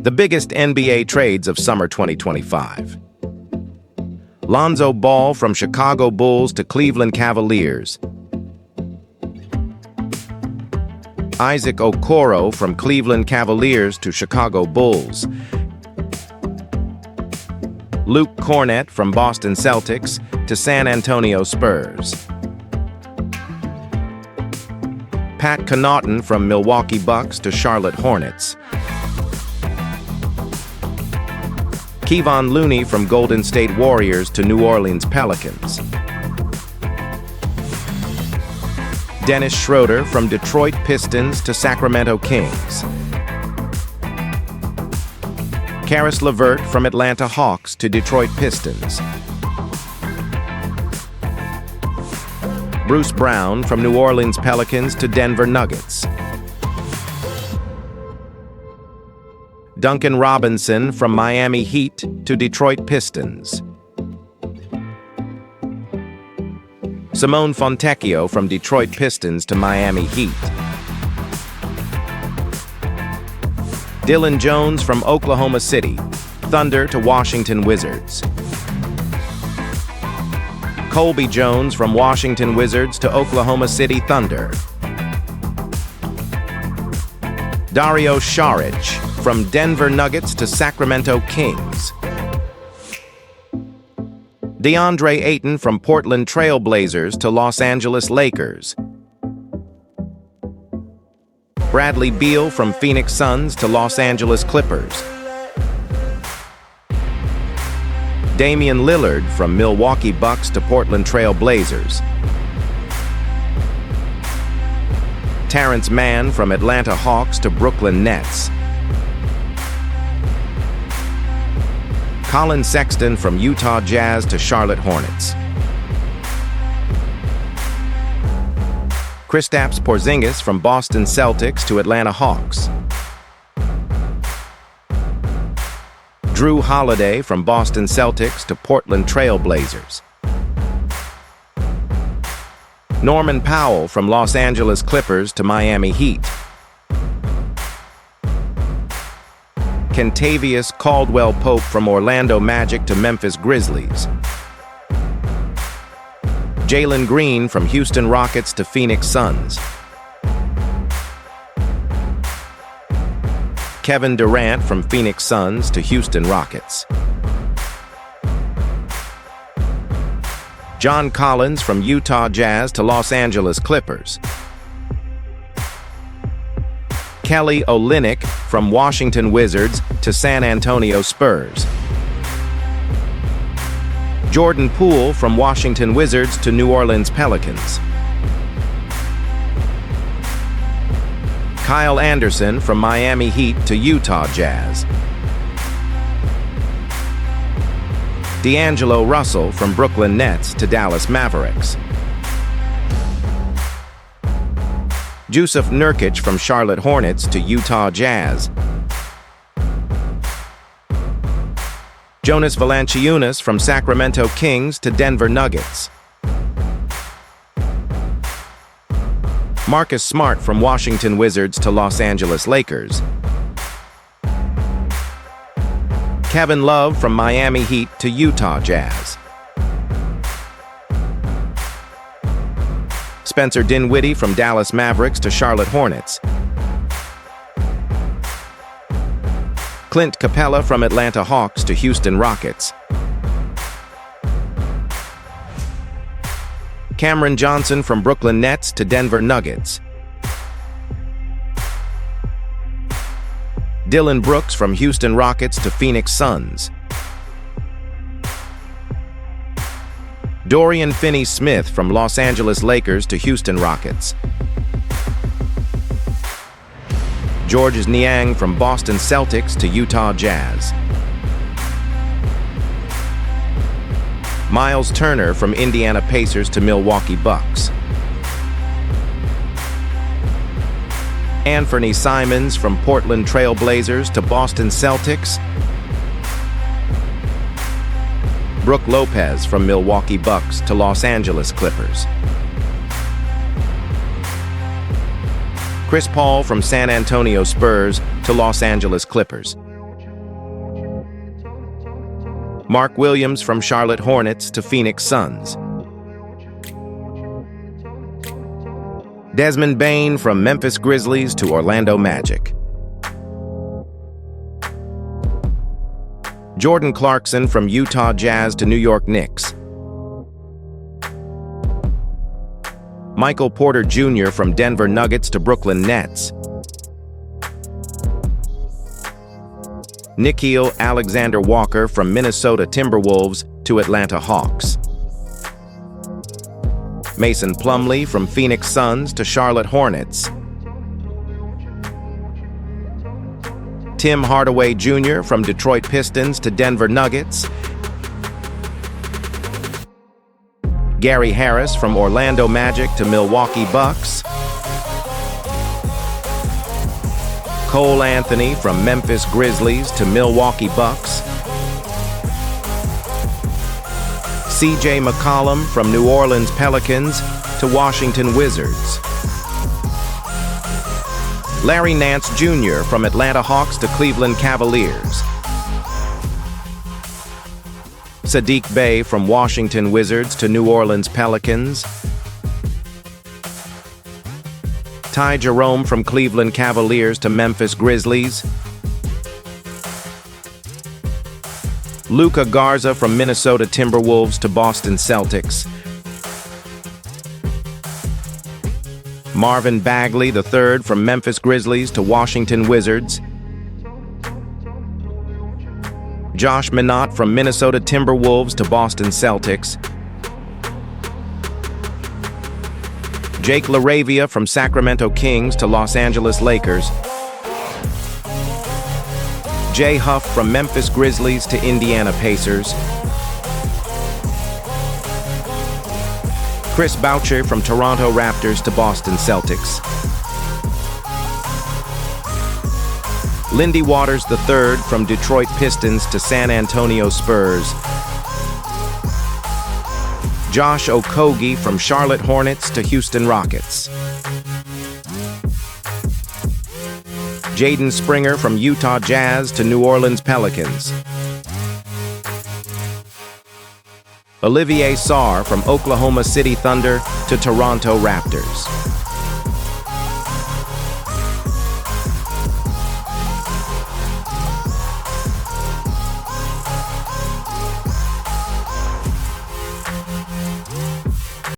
The biggest NBA trades of summer 2025. Lonzo Ball from Chicago Bulls to Cleveland Cavaliers. Isaac Okoro from Cleveland Cavaliers to Chicago Bulls. Luke Kornet from Boston Celtics to San Antonio Spurs. Pat Connaughton from Milwaukee Bucks to Charlotte Hornets. Kevon Looney from Golden State Warriors to New Orleans Pelicans. Dennis Schroeder from Detroit Pistons to Sacramento Kings. Caris LeVert from Atlanta Hawks to Detroit Pistons. Bruce Brown from New Orleans Pelicans to Denver Nuggets. Duncan Robinson from Miami Heat to Detroit Pistons. Simone Fontecchio from Detroit Pistons to Miami Heat. Dylan Jones from Oklahoma City Thunder to Washington Wizards. Colby Jones from Washington Wizards to Oklahoma City Thunder. Dario Saric from Denver Nuggets to Sacramento Kings. DeAndre Ayton from Portland Trail Blazers to Los Angeles Lakers. Bradley Beal from Phoenix Suns to Los Angeles Clippers. Damian Lillard from Milwaukee Bucks to Portland Trail Blazers. Terrence Mann from Atlanta Hawks to Brooklyn Nets. Colin Sexton from Utah Jazz to Charlotte Hornets. Kristaps Porzingis from Boston Celtics to Atlanta Hawks. Drew Holiday from Boston Celtics to Portland Trail Blazers. Norman Powell from Los Angeles Clippers to Miami Heat. Kentavious Caldwell-Pope from Orlando Magic to Memphis Grizzlies. Jalen Green from Houston Rockets to Phoenix Suns. Kevin Durant from Phoenix Suns to Houston Rockets. John Collins from Utah Jazz to Los Angeles Clippers. Kelly Olynyk from Washington Wizards to San Antonio Spurs. Jordan Poole from Washington Wizards to New Orleans Pelicans. Kyle Anderson from Miami Heat to Utah Jazz. D'Angelo Russell from Brooklyn Nets to Dallas Mavericks. Jusuf Nurkic from Charlotte Hornets to Utah Jazz. Jonas Valanciunas from Sacramento Kings to Denver Nuggets. Marcus Smart from Washington Wizards to Los Angeles Lakers. Kevin Love from Miami Heat to Utah Jazz. Spencer Dinwiddie from Dallas Mavericks to Charlotte Hornets. Clint Capella from Atlanta Hawks to Houston Rockets. Cameron Johnson from Brooklyn Nets to Denver Nuggets. Dylan Brooks from Houston Rockets to Phoenix Suns. Dorian Finney-Smith from Los Angeles Lakers to Houston Rockets. Georges Niang from Boston Celtics to Utah Jazz. Miles Turner from Indiana Pacers to Milwaukee Bucks. Anthony Simons from Portland Trail Blazers to Boston Celtics. Brook Lopez from Milwaukee Bucks to Los Angeles Clippers. Chris Paul from San Antonio Spurs to Los Angeles Clippers. Mark Williams from Charlotte Hornets to Phoenix Suns. Desmond Bane from Memphis Grizzlies to Orlando Magic. Jordan Clarkson from Utah Jazz to New York Knicks. Michael Porter Jr. from Denver Nuggets to Brooklyn Nets. Nickeil Alexander-Walker from Minnesota Timberwolves to Atlanta Hawks. Mason Plumlee from Phoenix Suns to Charlotte Hornets. Tim Hardaway Jr. from Detroit Pistons to Denver Nuggets. Gary Harris from Orlando Magic to Milwaukee Bucks. Cole Anthony from Memphis Grizzlies to Milwaukee Bucks. C.J. McCollum from New Orleans Pelicans to Washington Wizards. Larry Nance Jr. from Atlanta Hawks to Cleveland Cavaliers. Saddiq Bey from Washington Wizards to New Orleans Pelicans. Ty Jerome from Cleveland Cavaliers to Memphis Grizzlies. Luka Garza from Minnesota Timberwolves to Boston Celtics. Marvin Bagley III from Memphis Grizzlies to Washington Wizards. Josh Minott from Minnesota Timberwolves to Boston Celtics. Jake LaRavia from Sacramento Kings to Los Angeles Lakers. Jay Huff from Memphis Grizzlies to Indiana Pacers. Chris Boucher from Toronto Raptors to Boston Celtics. Lindy Waters III from Detroit Pistons to San Antonio Spurs. Josh Okogie from Charlotte Hornets to Houston Rockets. Jaden Springer from Utah Jazz to New Orleans Pelicans. Olivier Sarr from Oklahoma City Thunder to Toronto Raptors.